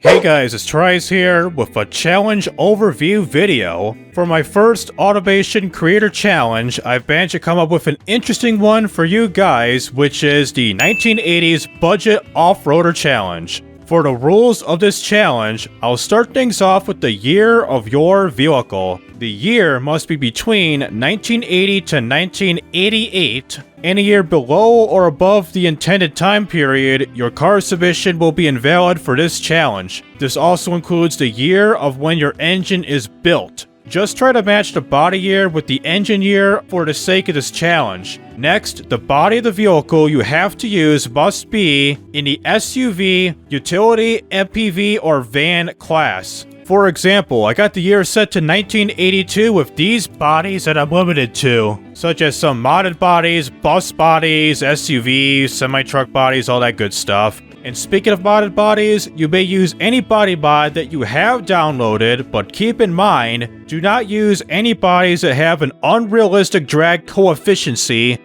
Hey guys, it's TRIZE here with a challenge overview video. For my first Automation Creator Challenge, I've managed to come up with an interesting one for you guys, which is the 1980s Budget Offroader Challenge. For the rules of this challenge, I'll start things off with the year of your vehicle. The year must be between 1980 to 1988. Any year below or above the intended time period, your car submission will be invalid for this challenge. This also includes the year of when your engine is built. Just try to match the body year with the engine year for the sake of this challenge. Next, the body of the vehicle you have to use must be in the SUV, utility, MPV, or van class. For example, I got the year set to 1982 with these bodies that I'm limited to, such as some modded bodies, bus bodies, SUVs, semi-truck bodies, all that good stuff. And speaking of modded bodies, you may use any body mod that you have downloaded, but keep in mind, do not use any bodies that have an unrealistic drag coefficient,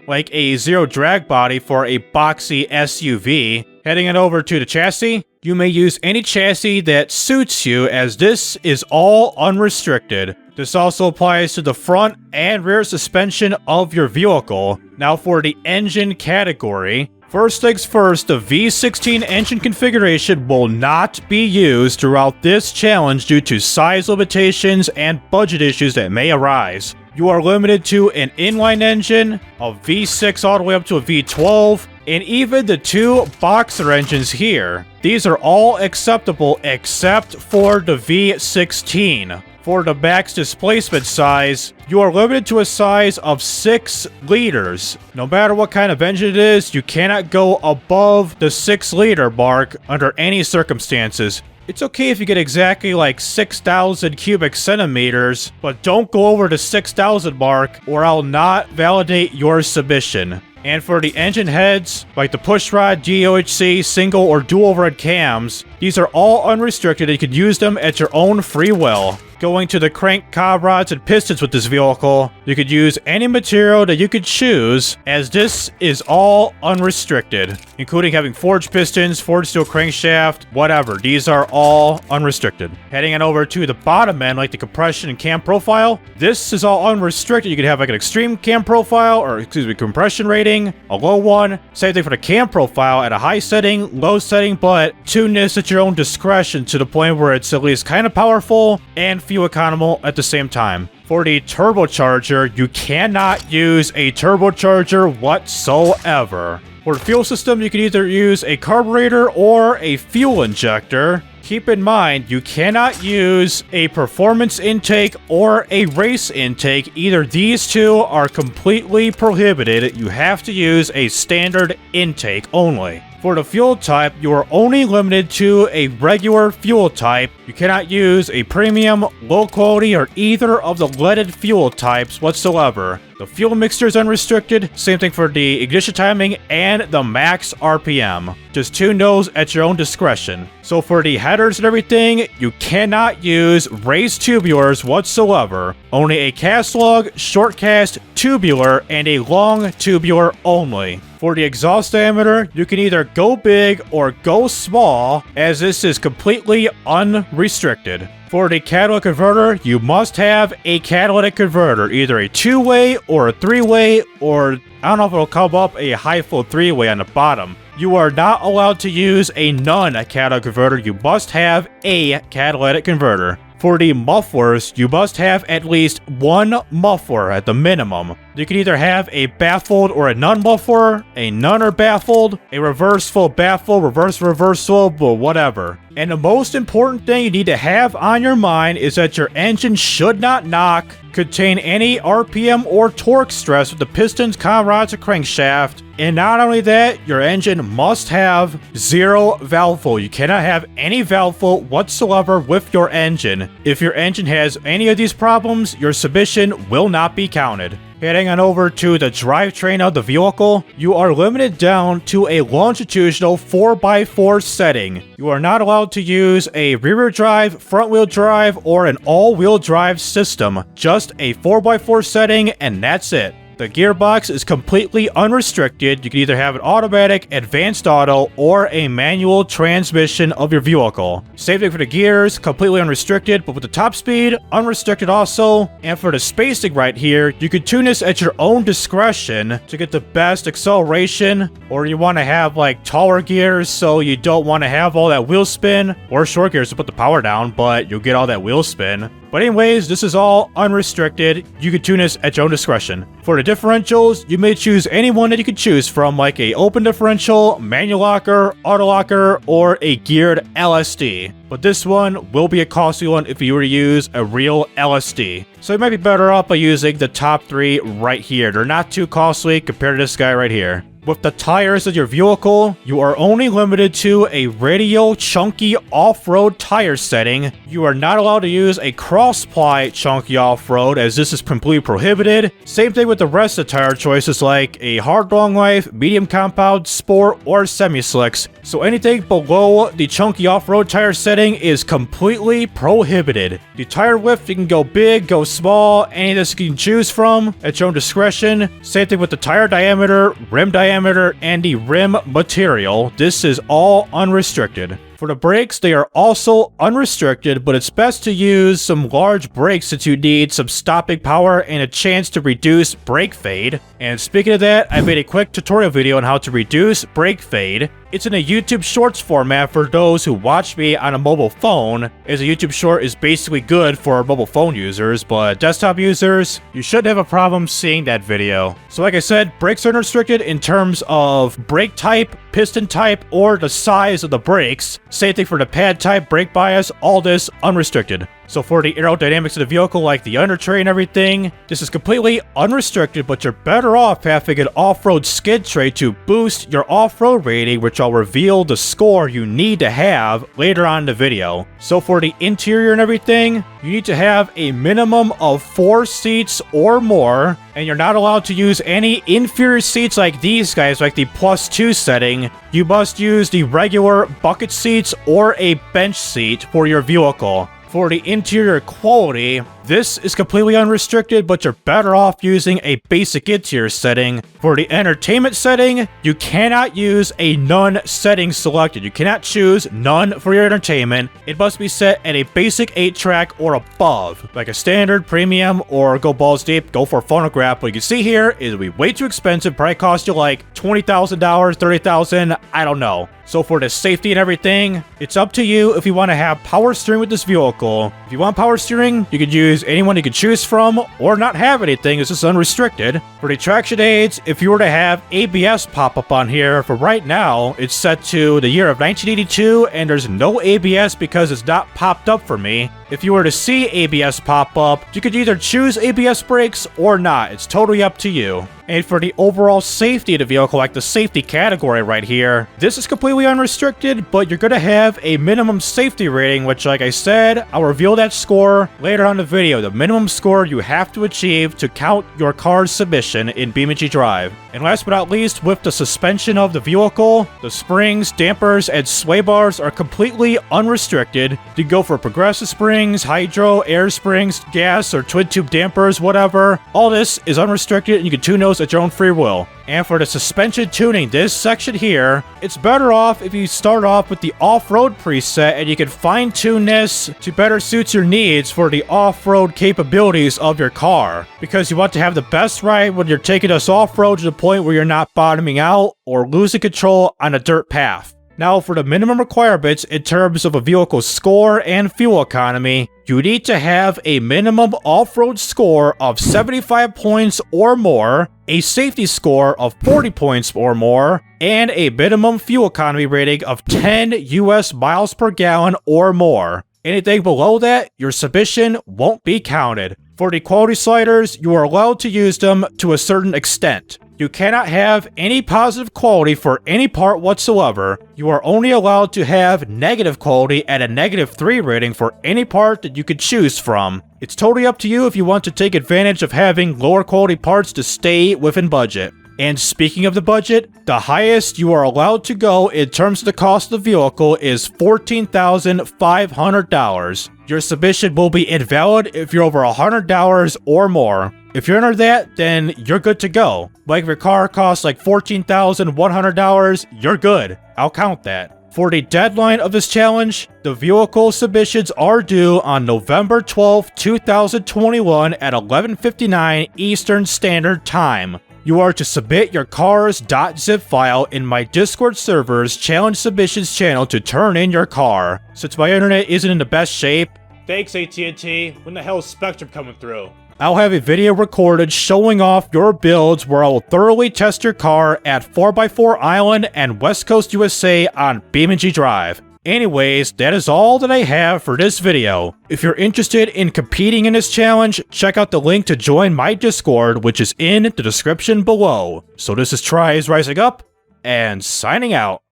like a zero drag body for a boxy SUV. Heading it over to the chassis, you may use any chassis that suits you, as this is all unrestricted. This also applies to the front and rear suspension of your vehicle. Now for the engine category. First things first, the V16 engine configuration will not be used throughout this challenge due to size limitations and budget issues that may arise. You are limited to an inline engine, a V6 all the way up to a V12, and even the two boxer engines here. These are all acceptable except for the V16. For the max displacement size, you are limited to a size of 6 liters. No matter what kind of engine it is, you cannot go above the 6-liter mark under any circumstances. It's okay if you get exactly like 6,000 cubic centimeters, but don't go over the 6,000 mark or I'll not validate your submission. And for the engine heads, like the pushrod, DOHC, single, or dual overhead cams, these are all unrestricted and you can use them at your own free will. Going to the crank cob rods and pistons with this vehicle, you could use any material that you could choose, as this is all unrestricted, including having forged pistons, forged steel crankshaft, whatever. These are all unrestricted. Heading on over to the bottom end, like the compression and cam profile, this is all unrestricted. You could have like an extreme cam profile, or excuse me, compression rating, a low one. Same thing for the cam profile at a high setting, low setting, but tune this at your own discretion to the point where it's at least kind of powerful and fuel economical at the same time. For the turbocharger, you cannot use a turbocharger whatsoever. For the fuel system, you can either use a carburetor or a fuel injector. Keep in mind, you cannot use a performance intake or a race intake. Either these two are completely prohibited. You have to use a standard intake only. For the fuel type, you are only limited to a regular fuel type. You cannot use a premium, low quality, or either of the leaded fuel types whatsoever. The fuel mixture is unrestricted, same thing for the ignition timing and the max RPM. Just tune those at your own discretion. So for the headers and everything, you cannot use raised tubulars whatsoever. Only a cast log, short cast, tubular, and a long tubular only. For the exhaust diameter, you can either go big or go small, as this is completely unrestricted. For the catalytic converter, you must have a catalytic converter, either a 2-way or a 3-way, or I don't know if it'll come up a high flow 3-way on the bottom. You are not allowed to use a non-catalytic converter. You must have a catalytic converter. For the mufflers, you must have at least one muffler at the minimum. You can either have a baffled or a non-muffler, a none or baffled, a reverse full baffled, reverse full, but whatever. And the most important thing you need to have on your mind is that your engine should not knock, contain any RPM or torque stress with the pistons, cob rods, or crankshaft. And not only that, your engine must have zero valve flow. You cannot have any valve flow whatsoever with your engine. If your engine has any of these problems, your submission will not be counted. Heading on over to the drivetrain of the vehicle, you are limited down to a longitudinal 4x4 setting. You are not allowed to use a rear-wheel drive, front-wheel drive, or an all-wheel drive system. Just a 4x4 setting, and that's it. The gearbox is completely unrestricted. You can either have an automatic, advanced auto, or a manual transmission of your vehicle. Same thing for the gears, completely unrestricted, but with the top speed, unrestricted also. And for the spacing right here, you can tune this at your own discretion to get the best acceleration, or you want to have like taller gears so you don't want to have all that wheel spin, or short gears to put the power down, but you'll get all that wheel spin. But anyways, this is all unrestricted. You can tune this at your own discretion. For the differentials, you may choose any one that you could choose from, like a open differential, manual locker, auto locker, or a geared LSD. But this one will be a costly one if you were to use a real LSD. So you might be better off by using the top three right here. They're not too costly compared to this guy right here. With the tires of your vehicle, you are only limited to a radial chunky off-road tire setting. You are not allowed to use a cross-ply chunky off-road, as this is completely prohibited. Same thing with the rest of the tire choices like a hard long life, medium compound, sport, or semi-slicks. So anything below the chunky off-road tire setting is completely prohibited. The tire width, you can go big, go small, any of this you can choose from at your own discretion. Same thing with the tire diameter, rim diameter, and the rim material. This is all unrestricted. For the brakes, they are also unrestricted, but it's best to use some large brakes since you need some stopping power and a chance to reduce brake fade. And speaking of that, I made a quick tutorial video on how to reduce brake fade. It's in a YouTube Shorts format for those who watch me on a mobile phone, as a YouTube Short is basically good for mobile phone users, but desktop users, you shouldn't have a problem seeing that video. So like I said, brakes are unrestricted in terms of brake type, piston type, or the size of the brakes. Same thing for the pad type, brake bias, all this unrestricted. So for the aerodynamics of the vehicle, like the under tray and everything, this is completely unrestricted, but you're better off having an off-road skid tray to boost your off-road rating, which I'll reveal the score you need to have later on in the video. So for the interior and everything, you need to have a minimum of 4 seats or more, and you're not allowed to use any inferior seats like these guys, like the +2 setting. You must use the regular bucket seats or a bench seat for your vehicle. For the interior quality, this is completely unrestricted, but you're better off using a basic interior setting. For the entertainment setting, you cannot use a none setting selected. You cannot choose none for your entertainment. It must be set at a basic 8-track or above, like a standard, premium, or go balls deep, go for a phonograph. What you can see here is it'll be way too expensive, probably cost you like $20,000, $30,000, I don't know. So for the safety and everything, it's up to you if you want to have power steering with this vehicle. If you want power steering, you could use anyone you could choose from, or not have anything. It's just unrestricted. For the traction aids, if you were to have ABS pop up on here, for right now, it's set to the year of 1982, and there's no ABS because it's not popped up for me. If you were to see ABS pop up, you could either choose ABS brakes or not. It's totally up to you. And for the overall safety of the vehicle, like the safety category right here, this is completely unrestricted, but you're going to have a minimum safety rating, which, like I said, I'll reveal that score later on in the video. The minimum score you have to achieve to count your car's submission in BeamNG Drive. And last but not least, with the suspension of the vehicle, the springs, dampers, and sway bars are completely unrestricted. You can go for progressive springs, hydro, air springs, gas, or twin tube dampers, whatever. All this is unrestricted, and you can tune those at your own free will. And for the suspension tuning, this section here, it's better off if you start off with the off-road preset, and you can fine-tune this to better suit your needs for the off-road capabilities of your car. Because you want to have the best ride when you're taking us off-road to the point where you're not bottoming out or losing control on a dirt path. Now, for the minimum requirements in terms of a vehicle's score and fuel economy, you need to have a minimum off-road score of 75 points or more, a safety score of 40 points or more, and a minimum fuel economy rating of 10 US miles per gallon or more. Anything below that, your submission won't be counted. For the quality sliders, you are allowed to use them to a certain extent. You cannot have any positive quality for any part whatsoever. You are only allowed to have negative quality at a -3 rating for any part that you could choose from. It's totally up to you if you want to take advantage of having lower quality parts to stay within budget. And speaking of the budget, the highest you are allowed to go in terms of the cost of the vehicle is $14,500. Your submission will be invalid if you're over $100 or more. If you're under that, then you're good to go. Like if your car costs like $14,100, you're good. I'll count that. For the deadline of this challenge, the vehicle submissions are due on November 12, 2021 at 11:59 Eastern Standard Time. You are to submit your car's .zip file in my Discord server's challenge submissions channel to turn in your car. Since my internet isn't in the best shape, thanks AT&T, when the hell is Spectrum coming through? I'll have a video recorded showing off your builds where I will thoroughly test your car at 4x4 Island and West Coast USA on BeamNG Drive. Anyways, that is all that I have for this video. If you're interested in competing in this challenge, check out the link to join my Discord, which is in the description below. So this is TRIZE rising up, and signing out.